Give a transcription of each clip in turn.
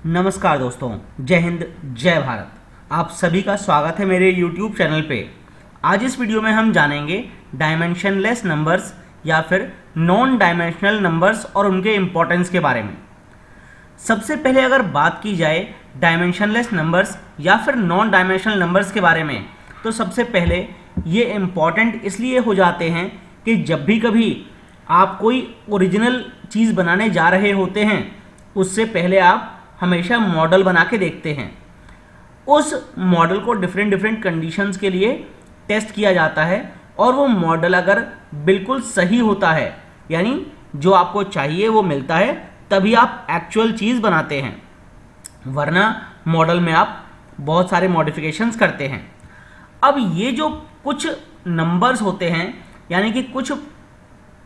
नमस्कार दोस्तों, जय हिंद जय भारत। आप सभी का स्वागत है मेरे YouTube चैनल पे। आज इस वीडियो में हम जानेंगे डायमेंशनलेस नंबर्स या फिर नॉन डायमेंशनल नंबर्स और उनके इम्पोर्टेंस के बारे में। सबसे पहले अगर बात की जाए डायमेंशनलेस नंबर्स या फिर नॉन डायमेंशनल नंबर्स के बारे में, तो सबसे पहले ये इम्पॉर्टेंट इसलिए हो जाते हैं कि जब भी कभी आप कोई ओरिजिनल चीज़ बनाने जा रहे होते हैं, उससे पहले आप हमेशा मॉडल बना के देखते हैं। उस मॉडल को डिफरेंट कंडीशंस के लिए टेस्ट किया जाता है और वो मॉडल अगर बिल्कुल सही होता है, यानी जो आपको चाहिए वो मिलता है, तभी आप एक्चुअल चीज़ बनाते हैं, वरना मॉडल में आप बहुत सारे मॉडिफिकेशंस करते हैं। अब ये जो कुछ नंबर्स होते हैं, यानी कि कुछ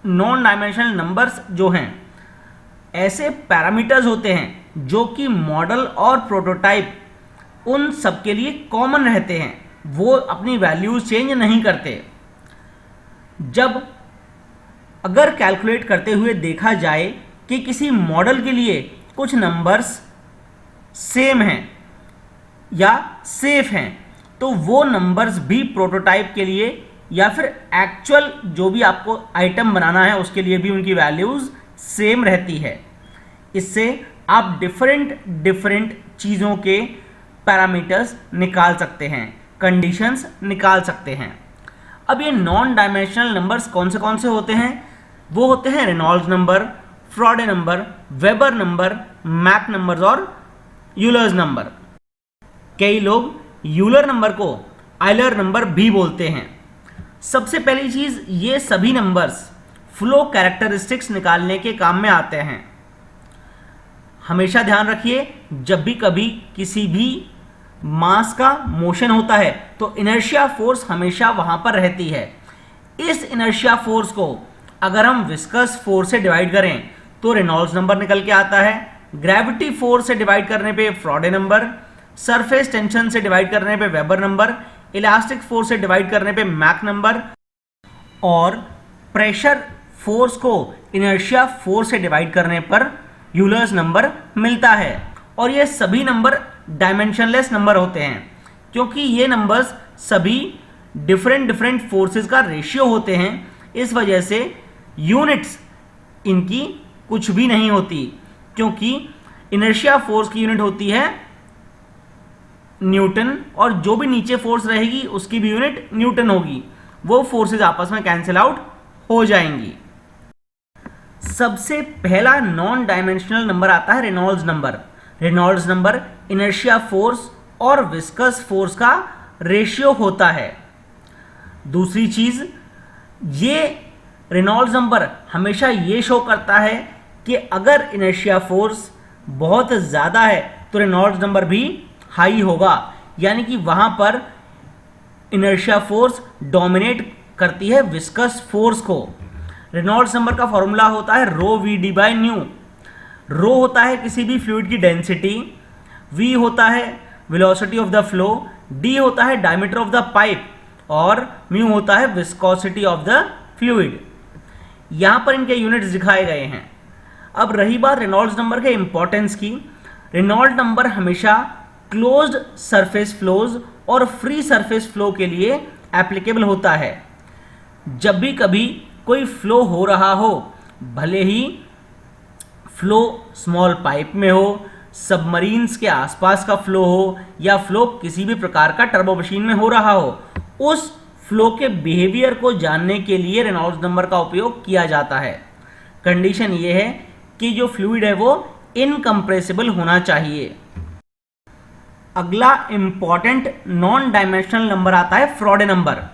नॉन डायमेंशनल नंबर्स जो हैं, ऐसे पैरामीटर्स होते हैं जो कि मॉडल और प्रोटोटाइप उन सब के लिए कॉमन रहते हैं, वो अपनी वैल्यूज चेंज नहीं करते। जब अगर कैलकुलेट करते हुए देखा जाए कि किसी मॉडल के लिए कुछ नंबर्स सेम हैं या सेफ हैं, तो वो नंबर्स भी प्रोटोटाइप के लिए या फिर एक्चुअल जो भी आपको आइटम बनाना है उसके लिए भी उनकी वैल्यूज सेम रहती है। इससे आप डिफरेंट चीज़ों के पैरामीटर्स निकाल सकते हैं, कंडीशंस निकाल सकते हैं। अब ये नॉन डायमेंशनल नंबर्स कौन से होते हैं? वो होते हैं Reynolds number, Froude number, Weber number, Mach numbers और यूलर्स नंबर। कई लोग यूलर नंबर को आयलर नंबर भी बोलते हैं। सबसे पहली चीज़, ये सभी नंबर्स फ्लो कैरेक्टरिस्टिक्स निकालने के काम में आते हैं। हमेशा ध्यान रखिए, जब भी कभी किसी भी मास का मोशन होता है तो इनर्शिया फोर्स हमेशा वहां पर रहती है। इस इनर्शिया फोर्स को अगर हम विस्कस फोर्स से डिवाइड करें तो रेनॉल्ड्स नंबर निकल के आता है। ग्रेविटी फोर्स से डिवाइड करने पे फ्रॉडे नंबर, सरफेस टेंशन से डिवाइड करने पे वेबर नंबर, इलास्टिक फोर्स से डिवाइड करने पे मैक नंबर और प्रेशर फोर्स को इनर्शिया फोर्स से डिवाइड करने पर यूलर्स नंबर मिलता है। और ये सभी नंबर डायमेंशनलेस नंबर होते हैं क्योंकि ये नंबर्स सभी डिफरेंट फोर्सेस का रेशियो होते हैं। इस वजह से यूनिट्स इनकी कुछ भी नहीं होती, क्योंकि इनर्शिया फोर्स की यूनिट होती है न्यूटन और जो भी नीचे फोर्स रहेगी उसकी भी यूनिट न्यूटन होगी। वो फोर्सेस आपस में कैंसिल आउट हो जाएंगी। सबसे पहला नॉन डायमेंशनल नंबर आता है Reynolds number. Reynolds number inertia force और विस्कस फोर्स का रेशियो होता है। दूसरी चीज, ये रेनॉल्ड्स नंबर हमेशा ये शो करता है कि अगर इनर्शिया फोर्स बहुत ज़्यादा है तो रेनॉल्ड्स नंबर भी हाई होगा, यानी कि वहाँ पर इनर्शिया फोर्स डोमिनेट करती है विस्कस फोर्स को। रेनॉल्ड्स नंबर का फॉर्मूला होता है रो वी डी बाई न्यू। रो होता है किसी भी फ्लूइड की डेंसिटी, वी होता है velocity of the flow, D होता है डायमीटर ऑफ द पाइप और म्यू होता है विस्कोसिटी ऑफ द फ्लूइड। यहाँ पर इनके यूनिट्स दिखाए गए हैं। अब रही बात रेनॉल्ड्स नंबर के इंपॉर्टेंस की, रेनॉल्ड्स नंबर हमेशा क्लोज्ड सरफेस फ्लोज और फ्री सरफेस फ्लो के लिए एप्लीकेबल होता है। जब भी कभी कोई फ्लो हो रहा हो, भले ही फ्लो स्मॉल पाइप में हो, सबमरीन्स के आसपास का फ्लो हो या फ्लो किसी भी प्रकार का टर्बो मशीन में हो रहा हो, उस फ्लो के बिहेवियर को जानने के लिए रेनॉल्ड्स नंबर का उपयोग किया जाता है। कंडीशन ये है कि जो फ्लूइड है वो इनकम्प्रेसिबल होना चाहिए। अगला इंपॉर्टेंट नॉन डायमेंशनल नंबर आता है Froude number.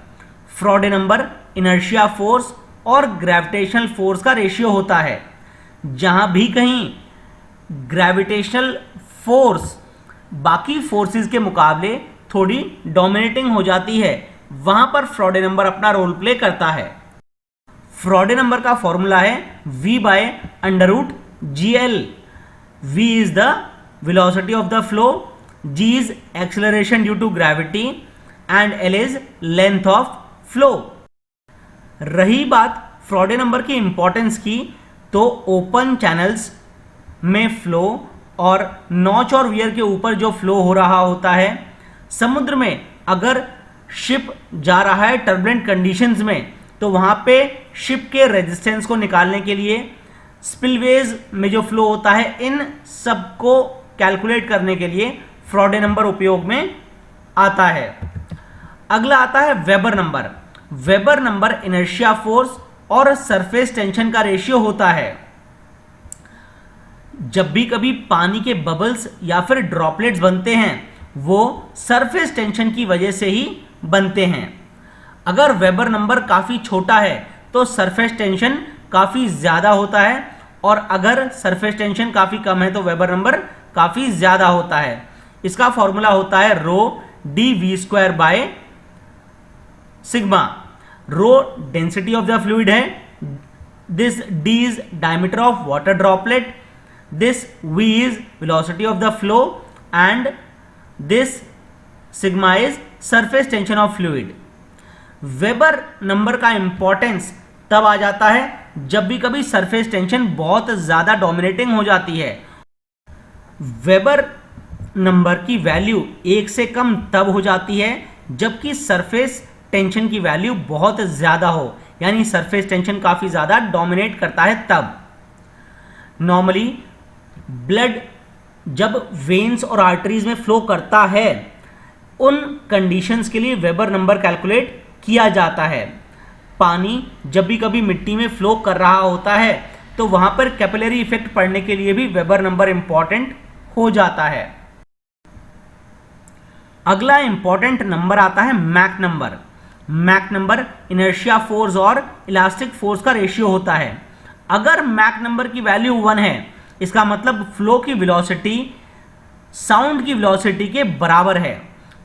Froude number inertia force और ग्रेविटेशनल फोर्स का रेशियो होता है। जहां भी कहीं ग्रेविटेशनल फोर्स बाकी फोर्सेस के मुकाबले थोड़ी डोमिनेटिंग हो जाती है, वहां पर फ्रॉडे नंबर अपना रोल प्ले करता है। फ्रॉडे नंबर का फॉर्मूला है v by under root GL। v is the velocity of the flow, g is acceleration due to gravity and L is length of flow. रही बात Froude number की importance की, तो open channels में flow और notch और weir के ऊपर जो फ्लो हो रहा होता है। समुद्र में अगर शिप जा रहा है टर्बुलेंट कंडीशंस में, तो वहां पे शिप के रेजिस्टेंस को निकालने के लिए स्पिलवेज में जो फ्लो होता है, इन सब को कैलकुलेट करने के लिए फ्रॉडे नंबर उपयोग में आता है। अगला आता है weber number. Weber number inertia force और सरफेस टेंशन का रेशियो होता है। जब भी कभी पानी के बबल्स या फिर ड्रॉपलेट्स बनते हैं, वो सरफेस टेंशन की वजह से ही बनते हैं। अगर वेबर नंबर काफ़ी छोटा है तो सरफेस टेंशन काफ़ी ज़्यादा होता है, और अगर सरफेस टेंशन काफ़ी कम है तो वेबर नंबर काफ़ी ज़्यादा होता है। इसका फॉर्मूला होता है rho D V square by sigma. Rho density of the fluid है, this D is diameter of water droplet, this V is velocity of the flow, and this sigma is surface tension of fluid. Weber number का importance तब आ जाता है जब भी कभी surface tension बहुत ज्यादा डोमिनेटिंग हो जाती है। वेबर नंबर की वैल्यू 1 से कम तब हो जाती है जबकि सरफेस टेंशन की वैल्यू बहुत ज़्यादा हो, यानी सरफेस टेंशन काफ़ी ज़्यादा डोमिनेट करता है तब। नॉर्मली ब्लड जब वेन्स और आर्टरीज में फ्लो करता है, उन कंडीशंस के लिए वेबर नंबर कैलकुलेट किया जाता है। पानी जब भी कभी मिट्टी में फ्लो कर रहा होता है तो वहाँ पर कैपिलरी इफेक्ट पड़ने के लिए भी वेबर नंबर इंपॉर्टेंट हो जाता है। अगला इंपॉर्टेंट नंबर आता है Mach number. Mach number inertia force और इलास्टिक फोर्स का रेशियो होता है। अगर मैक नंबर की वैल्यू 1 है, इसका मतलब फ्लो की वेलोसिटी साउंड की वेलोसिटी के बराबर है।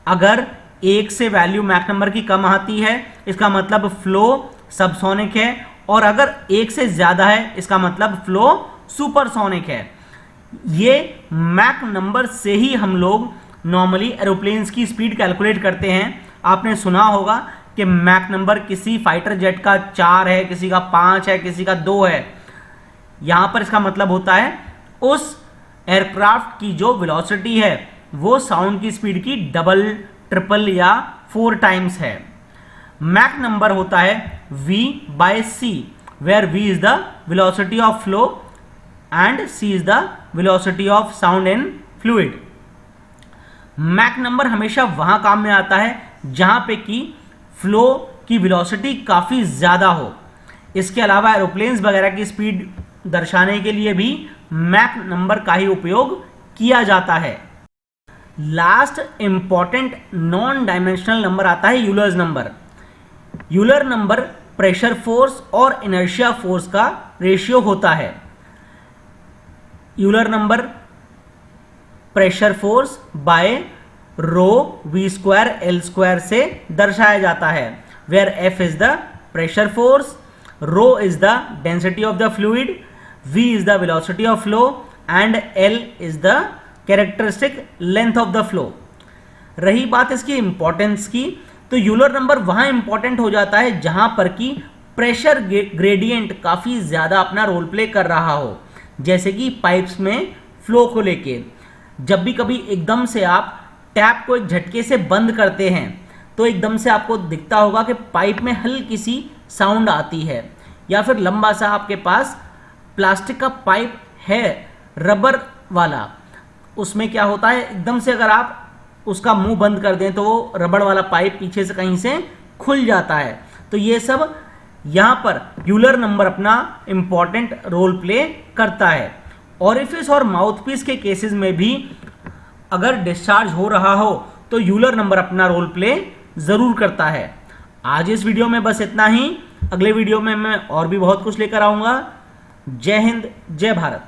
अगर 1 से वैल्यू मैक नंबर की कम आती है, इसका मतलब फ्लो सबसोनिक है, और अगर 1 से ज़्यादा है, इसका मतलब फ्लो सुपरसोनिक है। ये मैक नंबर से ही हम लोग नॉर्मली एरोप्लेन्स की स्पीड कैलकुलेट करते हैं। आपने सुना होगा कि मैक नंबर किसी फाइटर जेट का 4 है, किसी का 5 है, किसी का 2 है। यहाँ पर इसका मतलब होता है उस एयरक्राफ्ट की जो वेलोसिटी है वो साउंड की स्पीड की डबल, ट्रिपल या 4 टाइम्स है। मैक नंबर होता है v by c, where v is the velocity of flow and c is the velocity of sound in fluid. Mach number हमेशा वहां काम में आता है जहां पे कि फ्लो की वेलोसिटी काफ़ी ज़्यादा हो। इसके अलावा एरोप्लेन्स वगैरह की स्पीड दर्शाने के लिए भी मैक नंबर का ही उपयोग किया जाता है। Last important non dimensional number आता है Euler's number. Euler number pressure force और इनर्शिया फोर्स का रेशियो होता है। Euler number pressure force by rho V square L square से दर्शाया जाता है, where F is the pressure force, rho is the density of the fluid, v is the velocity of flow and l is the characteristic length of the flow। रही बात इसकी importance की, तो Euler number वहाँ important हो जाता है जहाँ पर कि प्रेशर ग्रेडियंट काफ़ी ज़्यादा अपना रोल प्ले कर रहा हो, जैसे कि पाइप्स में फ्लो को लेके। जब भी कभी एकदम से आप टैप को एक झटके से बंद करते हैं तो एकदम से आपको दिखता होगा कि पाइप में हल्की सी साउंड आती है, या फिर लंबा सा आपके पास प्लास्टिक का पाइप है रबर वाला, उसमें क्या होता है एकदम से अगर आप उसका मुंह बंद कर दें तो वो रबड़ वाला पाइप पीछे से कहीं से खुल जाता है। तो ये सब यहाँ पर यूलर नंबर अपना इम्पॉर्टेंट रोल प्ले करता है। ओरिफिस और माउथपीस के केसेस में भी अगर डिस्चार्ज हो रहा हो तो यूलर नंबर अपना रोल प्ले ज़रूर करता है। आज इस वीडियो में बस इतना ही। अगले वीडियो में मैं और भी बहुत कुछ लेकर आऊँगा। जय हिंद, जय भारत।